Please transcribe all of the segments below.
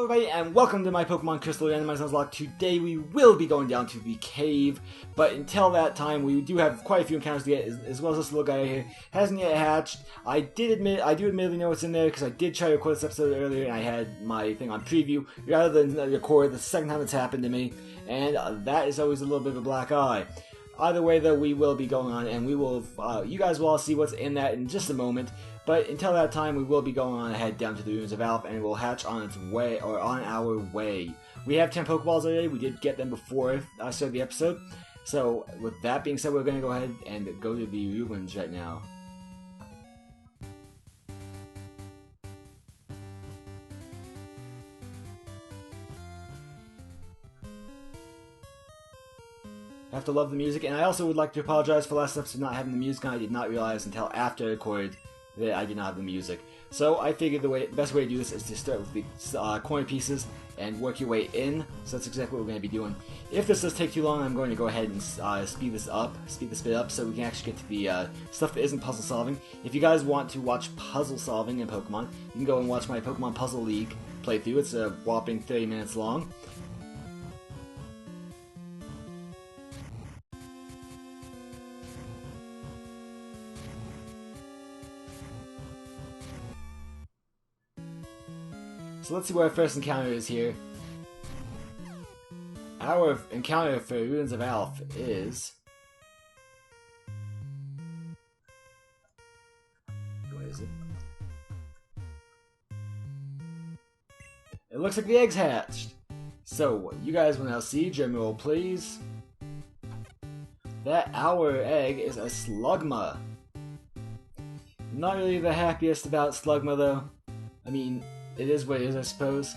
everybody, and welcome to my Pokemon Crystal Randomized Nuzlocke. Today we will be going down to the cave, but until that time we do have quite a few encounters to get, as well as this little guy here. Hasn't yet hatched. I do admittedly know what's in there, because I did try to record this episode earlier, and I had my thing on preview, rather than record the second time it's happened to me, and that is always a little bit of a black eye. Either way though, we will be going on, and we will, you guys will all see what's in that in just a moment. But until that time, we will be going on ahead down to the Ruins of Alph, and it will hatch on its way, or on our way. We have 10 Pokeballs already. We did get them before I started the episode. So, with that being said, we're going to go ahead and go to the Ruins right now. I have to love the music, and I also would like to apologize for last episode not having the music on. I did not realize until after I recorded that I did not have the music. So I figured the best way to do this is to start with the corner pieces and work your way in. So that's exactly what we're going to be doing. If this does take too long, I'm going to go ahead and speed this bit up, so we can actually get to the stuff that isn't puzzle solving. If you guys want to watch puzzle solving in Pokemon, you can go and watch my Pokemon Puzzle League playthrough. It's a whopping 30 minutes long. So let's see what our first encounter is here. Our encounter for Ruins of Alph is... What is it? It looks like the egg's hatched. So, you guys will now see, drum roll please, that our egg is a Slugma. Not really the happiest about Slugma though. I mean, it is what it is, I suppose.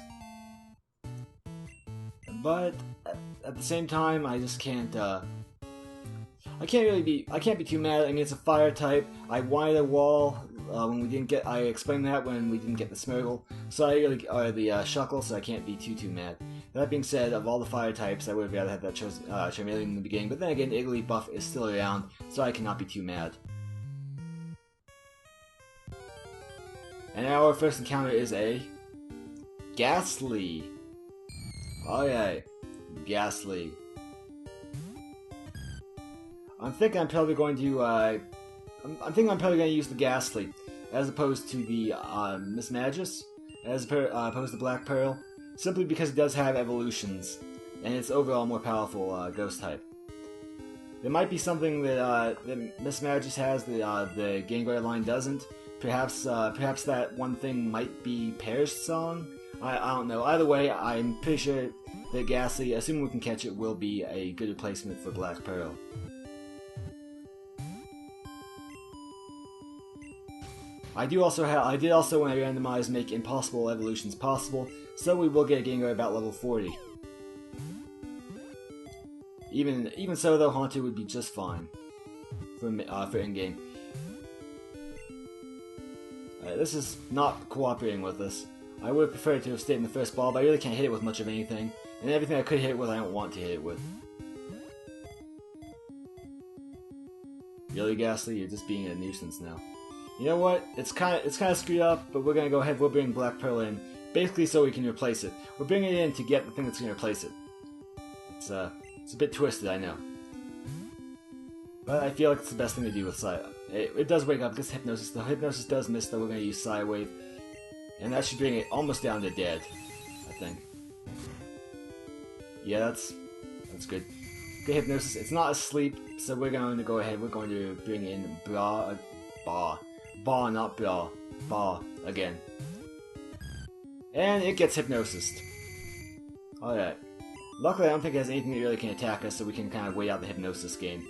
But at the same time, I just can't. I can't be too mad. I mean, it's a fire type. I wanted a wall when we didn't get. I explained that when we didn't get the Smeargle. So I really, or the Shuckle. So I can't be too mad. That being said, of all the fire types, I would have rather had that Charmeleon in the beginning. But then again, Igglybuff is still around, so I cannot be too mad. And our first encounter is a Ghastly. Okay, Ghastly. I'm thinking I'm probably going to use the Ghastly as opposed to the Mismagius, as opposed to Black Pearl, simply because it does have evolutions and it's overall more powerful Ghost type. There might be something that Mismagius has that the Gengar line doesn't. Perhaps that one thing might be Pear's Song. I don't know. Either way, I'm pretty sure that Ghastly, assuming we can catch it, will be a good replacement for Black Pearl. I did also when I randomized make impossible evolutions possible, so we will get a Gengar about level 40. Even so though, Haunter would be just fine for in-game. This is not cooperating with us. I would have preferred to have stayed in the first ball, but I really can't hit it with much of anything. And everything I could hit it with, I don't want to hit it with. Really, Ghastly? You're just being a nuisance now. You know what? It's kind of screwed up, but we're gonna go ahead. We'll bring Black Pearl in, basically so we can replace it. We're bringing it in to get the thing that's gonna replace it. It's a bit twisted, I know. But I feel like it's the best thing to do with Psy. It does wake up this Hypnosis. The Hypnosis does miss, though. We're going to use Psy Wave. And that should bring it almost down to dead, I think. Yeah, that's good. Good Hypnosis. It's not asleep, so we're going to go ahead. We're going to bring in Ba, not Bra. Ba, again. And it gets Hypnosised. Alright. Luckily, I don't think it has anything that really can attack us, so we can kind of wait out the Hypnosis game.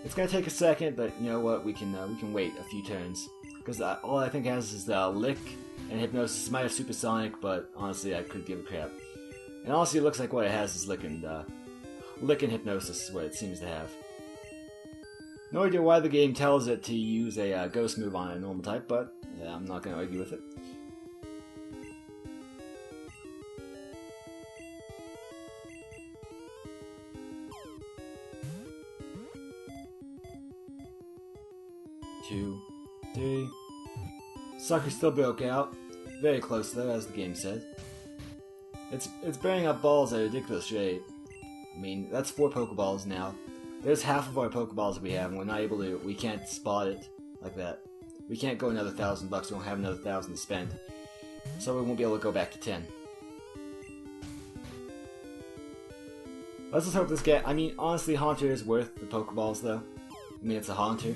It's gonna take a second, but you know what? We can wait a few turns because all I think it has is Lick and Hypnosis. It might have Supersonic, but honestly, I could give a crap. And honestly, it looks like what it has is Lick and Hypnosis is what it seems to have. No idea why the game tells it to use a Ghost move on a normal type, but I'm not gonna argue with it. Two, three. Sucker still broke out. Very close though, as the game said. It's burning up balls at a ridiculous rate. I mean, that's 4 Pokeballs now. There's half of our Pokeballs that we have, and we're not able to. We can't spot it like that. We can't go another $1,000 bucks. We don't have another 1,000 to spend, so we won't be able to go back to 10. Let's just hope this I mean, honestly, Haunter is worth the Pokeballs, though. I mean, it's a Haunter.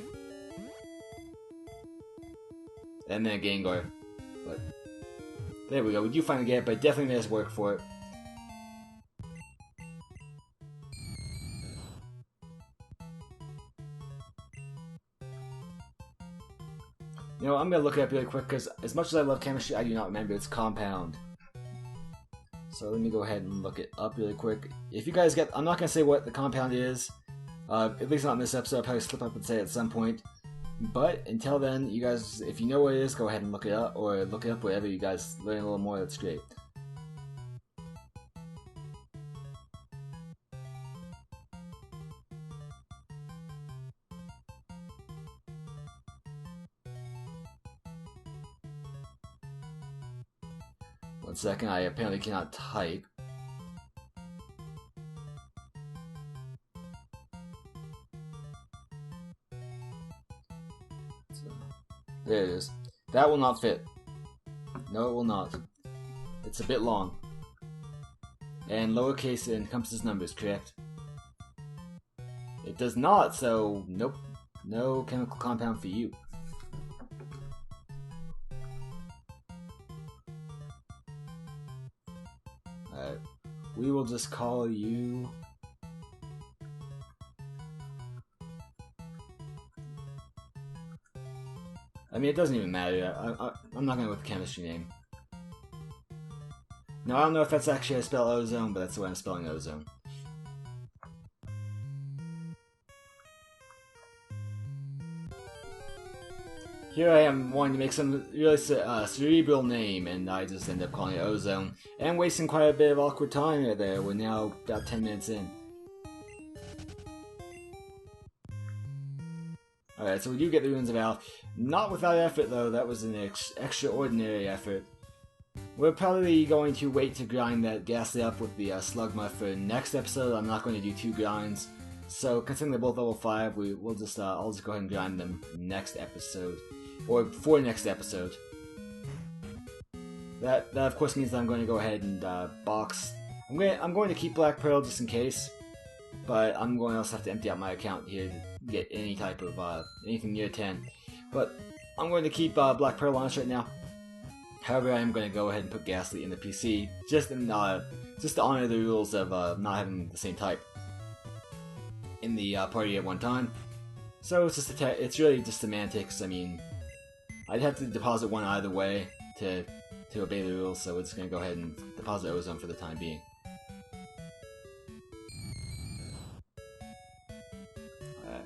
And then a Gengar. But there we go. We do finally get it, but it definitely made us work for it. You know, I'm gonna look it up really quick because as much as I love chemistry, I do not remember its compound. So let me go ahead and look it up really quick. If you guys get, I'm not gonna say what the compound is. At least not in this episode. I'll probably slip up and say it at some point. But until then, you guys, if you know what it is, go ahead and look it up, or look it up whatever you guys learn a little more. That's great. One second, I apparently cannot type. So, there it is. That will not fit. No, it will not. It's a bit long. And lowercase encompasses numbers, correct? It does not, so nope. No chemical compound for you. We will just call you... I mean, it doesn't even matter. I'm not going to go with the chemistry name. Now, I don't know if that's actually how I spell ozone, but that's the way I'm spelling ozone. Here I am wanting to make some really cerebral name, and I just end up calling it ozone. And wasting quite a bit of awkward time right there. We're now about 10 minutes in. Alright, so we do get the Ruins of Al. Not without effort, though. That was an extraordinary effort. We're probably going to wait to grind that Ghastly up with the Slugma for next episode. I'm not going to do 2 grinds. So, considering they're both level 5, I'll just go ahead and grind them next episode. Or for next episode. That of course means that I'm going to go ahead and box. I'm going to keep Black Pearl just in case, but I'm going to also have to empty out my account here to get any type of anything near 10. But I'm going to keep Black Pearl on us right now. However, I am going to go ahead and put Ghastly in the PC just to honor the rules of not having the same type in the party at one time. So it's just it's really just semantics. I mean, I'd have to deposit one either way to obey the rules, so we're just going to go ahead and deposit ozone for the time being. Alright.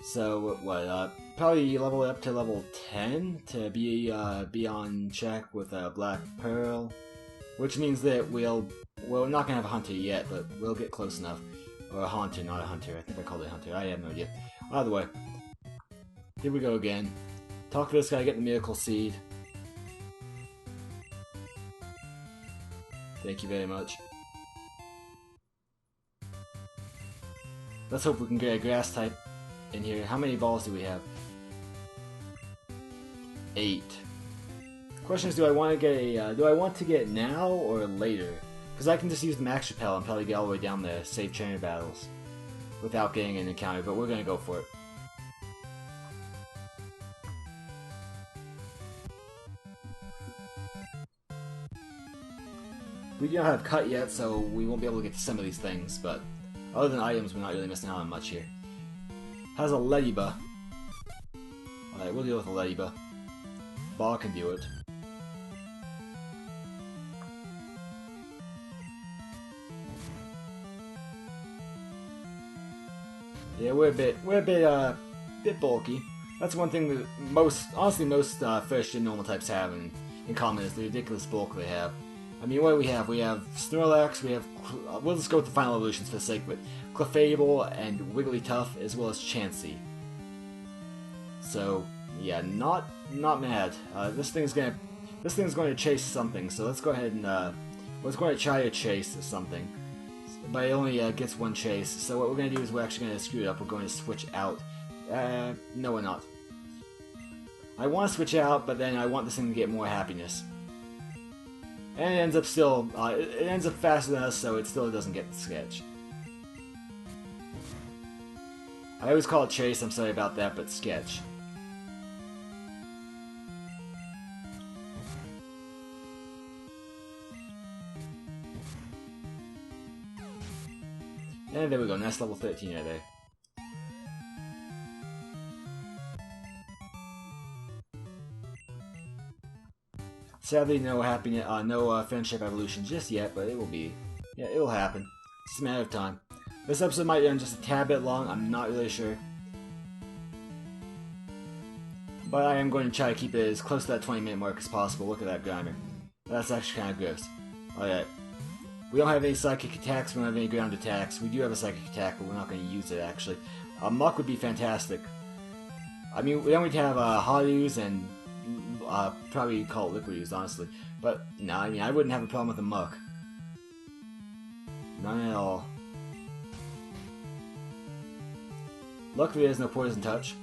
So, what, probably level it up to level 10 to be on check with Black Pearl, which means that we're not going to have a Hunter yet, but we'll get close enough. Or a Haunter, not a Hunter. I think I called it Hunter. I have no idea. Either way. Here we go again. Talk to this guy, get the Miracle Seed. Thank you very much. Let's hope we can get a Grass type in here. How many balls do we have? 8. The question is, do I want to get it now or later? Because I can just use the Max Repel and probably get all the way down there, save trainer battles, without getting an encounter, but we're going to go for it. We do not have cut yet, so we won't be able to get to some of these things, but other than items, we're not really missing out on much here. Has a Lediba. Alright, we'll deal with a Lediba. Ball can do it. Yeah, we're a bit bulky. That's one thing that most first gen normal types have in common is the ridiculous bulk they have. I mean, what do we have? We have Snorlax, we have, we'll just go with the final evolutions for the sake of it, Clefable and Wigglytuff, as well as Chansey. So, yeah, not mad. This thing's gonna This thing's going to chase something, so let's go ahead and let's go ahead and try to chase something. But it only gets one chase, so what we're going to do is we're actually going to screw it up. We're going to switch out. No, we're not. I want to switch out, but then I want this thing to get more happiness. And it ends up still, it ends up faster than us, so it still doesn't get the sketch. I always call it chase, I'm sorry about that, but sketch. And there we go, that's level 13 right there. Sadly, no happiness, no friendship evolution just yet, but it will be. Yeah, it will happen. It's just a matter of time. This episode might run just a tad bit long, I'm not really sure. But I am going to try to keep it as close to that 20-minute mark as possible. Look at that grinder. That's actually kind of gross. Alright. We don't have any psychic attacks, we don't have any ground attacks. We do have a psychic attack, but we're not going to use it actually. Muck would be fantastic. I mean, we only have Haru's and probably call it Liquid Use, honestly. But, no, I mean, I wouldn't have a problem with a Muck. None at all. Luckily, there's no Poison Touch.